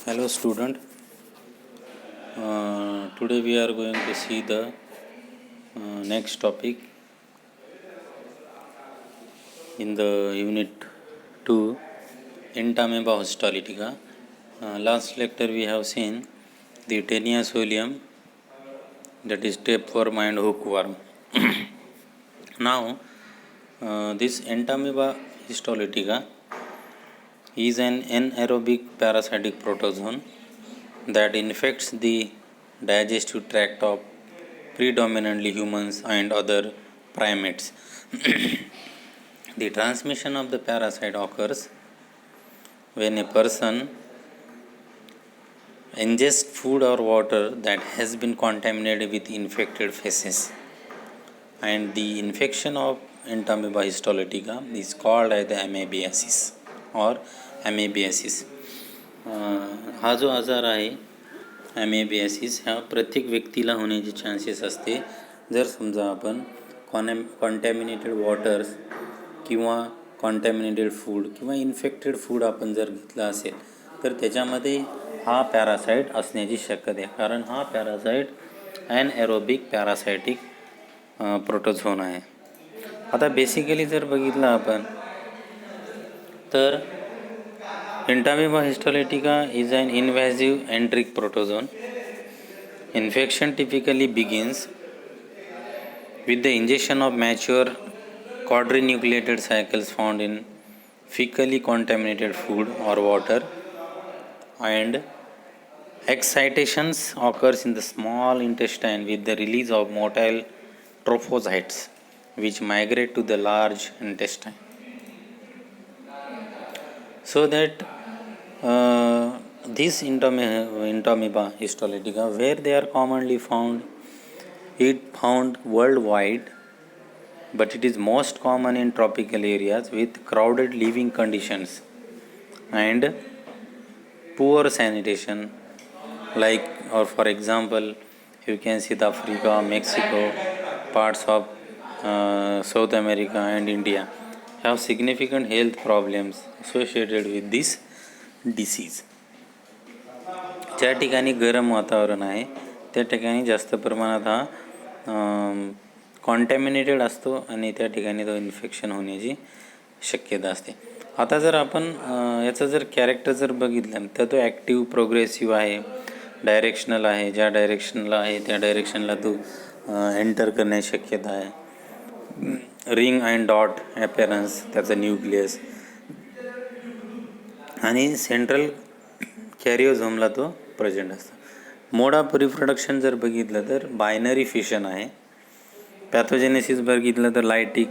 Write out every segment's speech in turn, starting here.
Hello student, today we are going to see the next topic in the unit 2, Entamoeba histolytica. Last lecture we have seen the Taenia solium, that is tapeworm and hookworm. Now this Entamoeba histolytica is an anaerobic parasitic protozoan that infects the digestive tract of predominantly humans and other primates. The transmission of the parasite occurs when a person ingests food or water that has been contaminated with infected feces, and the infection of Entamoeba histolytica is called as the amoebiasis or amoebiasis. हा जो आजार आहे ॲमेबियासिस ह्या प्रत्येक व्यक्तीला होण्याचे chances असते जर समजा आपण कॉन्टॅमिनेटेड वॉटर्स किंवा कॉन्टॅमिनेटेड फूड किंवा इन्फेक्टेड फूड आपण जर घेतलं असेल तर त्याच्यामध्ये हा पॅरासाईट असण्याची शक्यता आहे, कारण हा पॅरासाईट ॲनएरोबिक पॅरासायटिक प्रोटोझोन आहे. आता बेसिकली जर बघितलं आपण तर Entamoeba histolytica is an invasive enteric protozoan. Infection typically begins with the ingestion of mature quadrinucleated cycles found in fecally contaminated food or water, and excitations occurs in the small intestine with the release of motile trophocytes which migrate to the large intestine. So that this Entamoeba histolytica, where they are commonly found, it found worldwide, but it is most common in tropical areas with crowded living conditions and poor sanitation, like, or for example, you can see the Africa, Mexico, parts of South America and India have significant health problems associated with this disease. ज्या ठिकाणी गरम वातावरण आहे त्या ठिकाणी जास्त प्रमाणात हा कॉन्टॅमिनेटेड असतो आणि त्या ठिकाणी तो इन्फेक्शन होण्याची शक्यता असते. आता जर आपण याचा जर कॅरेक्टर जर बघितलं तर तो ॲक्टिव्ह प्रोग्रेसिव्ह आहे, डायरेक्शनल आहे, ज्या डायरेक्शनला आहे त्या डायरेक्शनला तो एंटर करण्याची शक्यता आहे. रिंग अँड डॉट ॲपेरन्स त्याचा न्यूक्लियस, आणि सेंट्रल कॅरिओझोमला तो प्रेझेंट असतो. मोड ऑफ रिप्रोडक्शन जर बघितलं तर बायनरी फिशन आहे. पॅथोजेनेसिस बघितलं तर lytic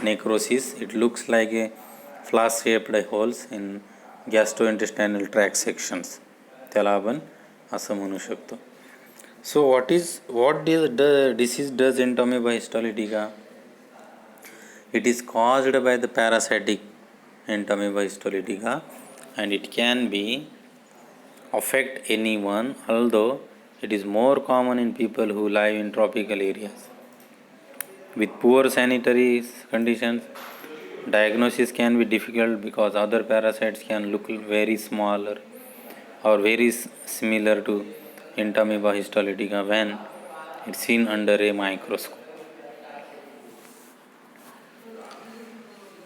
necrosis, it looks like a flask shaped holes in gastrointestinal tract sections, त्याला आपण असं म्हणू शकतो. सो what disease does Entamoeba histolytica? It is caused by the parasitic Entamoeba histolytica and it can be affect anyone, although it is more common in people who live in tropical areas. With poor sanitary conditions, diagnosis can be difficult because other parasites can look very smaller or very similar to Entamoeba histolytica when it's seen under a microscope.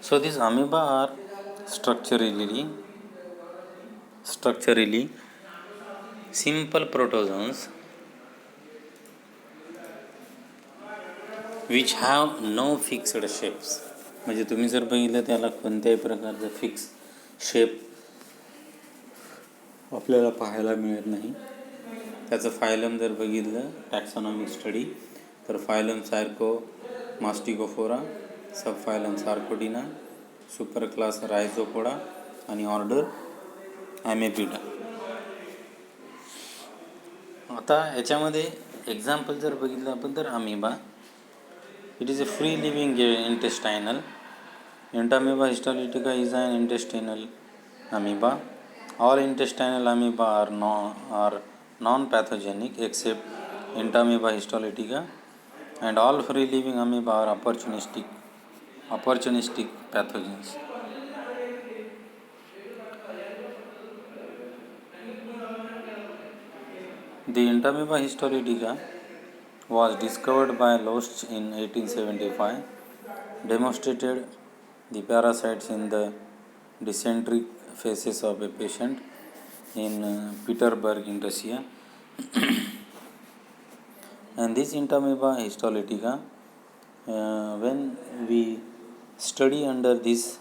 So these amoeba are structurally simple protozoans which have no fixed shapes. म्हणजे तुम्ही जर बघितलं त्याला कोणत्याही प्रकारचं fix shape आपल्याला पाहायला मिळत नाही. त्याचं फायलम जर बघितलं टॅक्सॉनॉमिक स्टडी तर फायलम सायर्को मास्टिकोफोरा, सब फायलम सार्कोडिना, सुपर क्लास रायझोपोडा आणि ऑर्डर ॲमेबिडा. आता याच्यामध्ये एक्झाम्पल जर बघितलं आपण तर amoeba, it is a free living intestinal. Entamoeba histolytica is an intestinal amoeba. All intestinal amoeba are non-pathogenic except Entamoeba histolytica, and all free living amoeba are opportunistic pathogens. The Entamoeba histolytica was discovered by Losch in 1875, demonstrated the parasites in the dysenteric feces of a patient in Petersburg in Russia. And this Entamoeba histolytica, when we study under these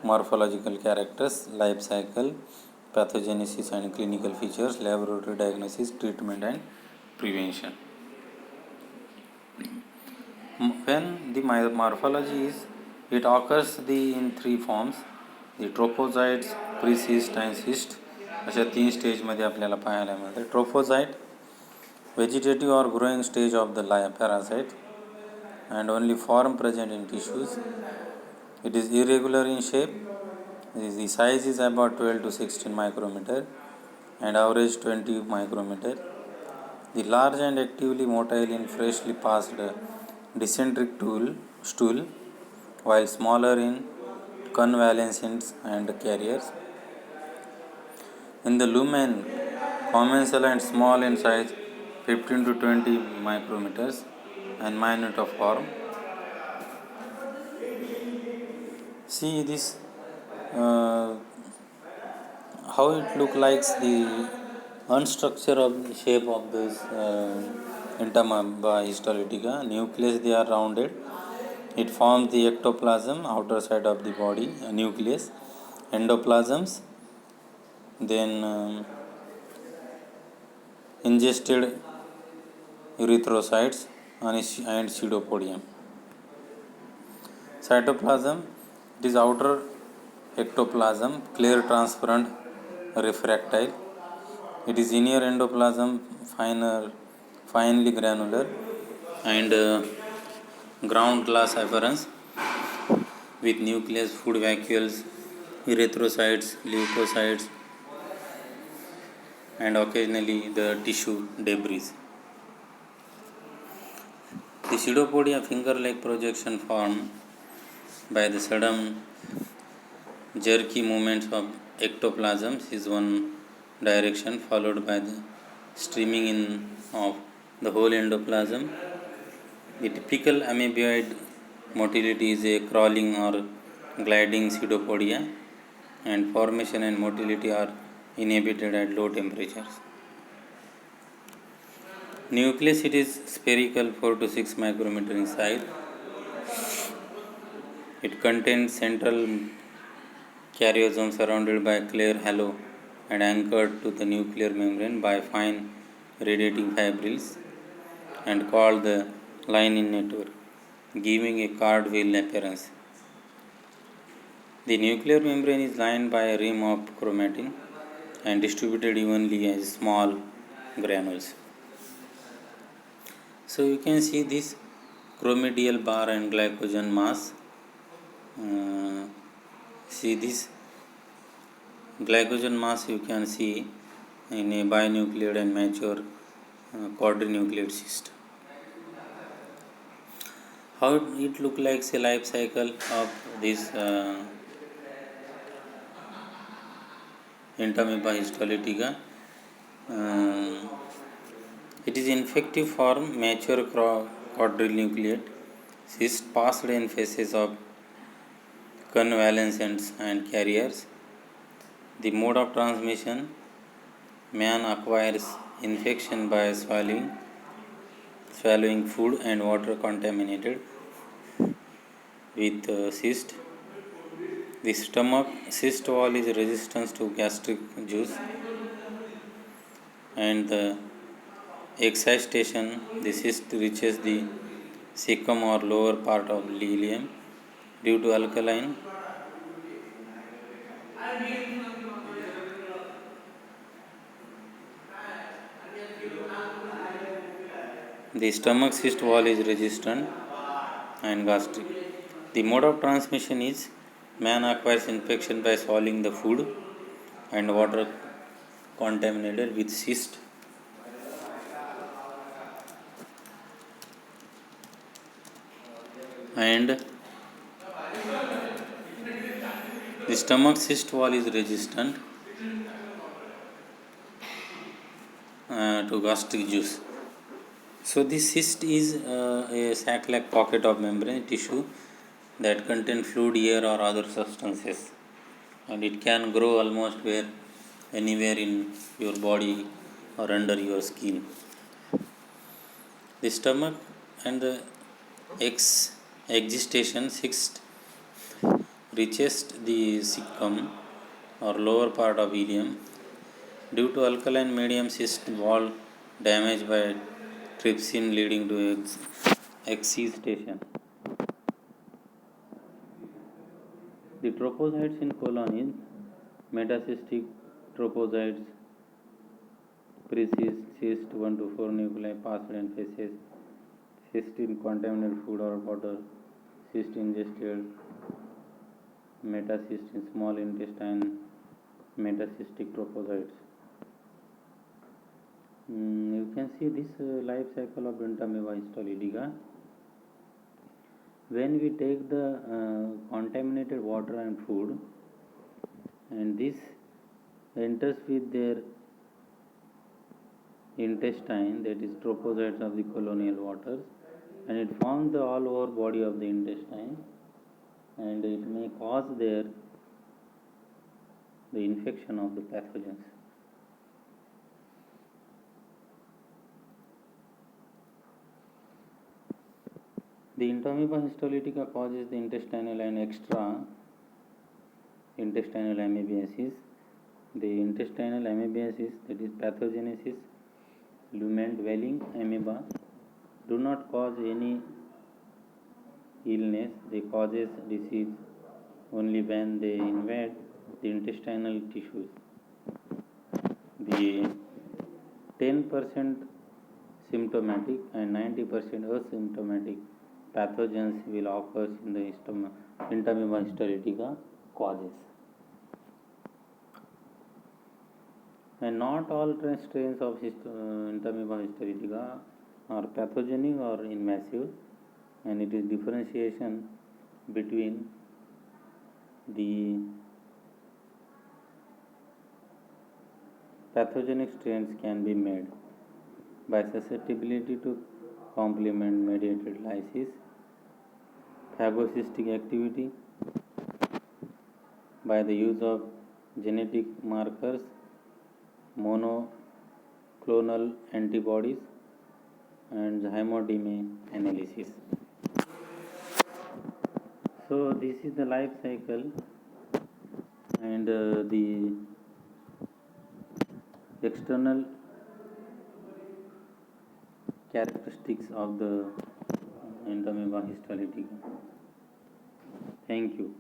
morphological characters, life cycle, pathogenesis and clinical features, laboratory diagnosis, treatment and prevention. When the morphology is, it occurs in three forms, the ट्रोफोझाइट्स, प्रीसिस्ट and cyst अशा 3 स्टेजमध्ये आपल्याला पाहायला मिळते. ट्रोफोझाइट, vegetative or growing stage of the parasite and only form present in tissues. It is irregular in shape. The size is about 12 to 16 micrometer and average 20 micrometer. The large and actively motile in freshly passed dysenteric stool, while smaller in convalescents and carriers. In the lumen, commensal and small in size, 15 to 20 micrometers and minute of form. See this, how it look like the unstructure of the shape of this Entamoeba histolytica. Nucleus, they are rounded. It forms the ectoplasm, outer side of the body, nucleus, endoplasms, then ingested erythrocytes and pseudopodium. Cytoplasm, it is outer ectoplasm, clear, transparent, refractile. It is inner endoplasm, finely granular and ground glass appearance with nucleus, food vacuoles, erythrocytes, leukocytes, and occasionally the tissue debris. The pseudopodia, finger-like projection formed by the sudden jerky movements of ectoplasms is one direction, followed by the streaming in of the whole endoplasm. The typical amoeboid motility is a crawling or gliding pseudopodia, and formation and motility are inhibited at low temperatures. Nucleus, it is spherical, 4 to 6 micrometer in size. It contains central karyosome surrounded by clear halo and anchored to the nuclear membrane by fine radiating fibrils and called the lining network, giving a cardwheel appearance. The nuclear membrane is lined by a rim of chromatin and distributed evenly as small granules. So you can see this chromatidyl bar and glycogen mass. See this glycogen mass you can see in a binucleated and mature quadrinucleate cyst. How it look like a life cycle of this Entamoeba histolytica. It is infective form, mature quadrinucleate cyst passed in phases of convalescents and carriers. The mode of transmission, man acquires infection by swallowing food and water contaminated with cyst. The stomach cyst wall is resistant to gastric juice, and the excitation, the cyst reaches the cecum or lower part of ileum due to alkaline the stomach cyst wall is resistant and gastric. The mode of transmission is man acquires infection by swallowing the food and water contaminated with cyst. And the stomach cyst wall is resistant to gastric juice. So this cyst is a sac-like pocket of membrane tissue that contain fluid, air, or other substances, and it can grow almost anywhere in your body or under your skin. The stomach and the exgestation cyst reaches the cecum or lower part of ileum due to alkaline medium cyst wall damage by trypsin leading to excitation. The tropocytes in colon is metacystic tropocytes, precyst, cyst 1 to 4 nuclei passed and faces, cyst in contaminated food or water, cyst ingested, metacyst in small intestine, metacystic tropocytes. You can see this life cycle of Entamoeba histolytica. When we take the contaminated water and food, and this enters with their intestine, that is tropocytes of the colonial waters, and it forms the all over body of the intestine, and it may cause there the infection of the pathogens. The Entamoeba histolytica causes the intestinal and extra intestinal amoebiasis. The intestinal amoebiasis, that is pathogenesis, lumen dwelling amoeba, do not cause any illness. They causes disease only when they invade the intestinal tissues. The 10% symptomatic and 90% asymptomatic pathogens will occur in the Entamoeba histolytica causes. And not all strains of Entamoeba histolytica are pathogenic or invasive, and it is differentiation between the pathogenic strains can be made by susceptibility to complement mediated lysis, phagocystic activity, by the use of genetic markers, monoclonal antibodies, and hemodynamic analysis. So this is the life cycle and the external characteristics of the Entamoeba histolytica. Thank you.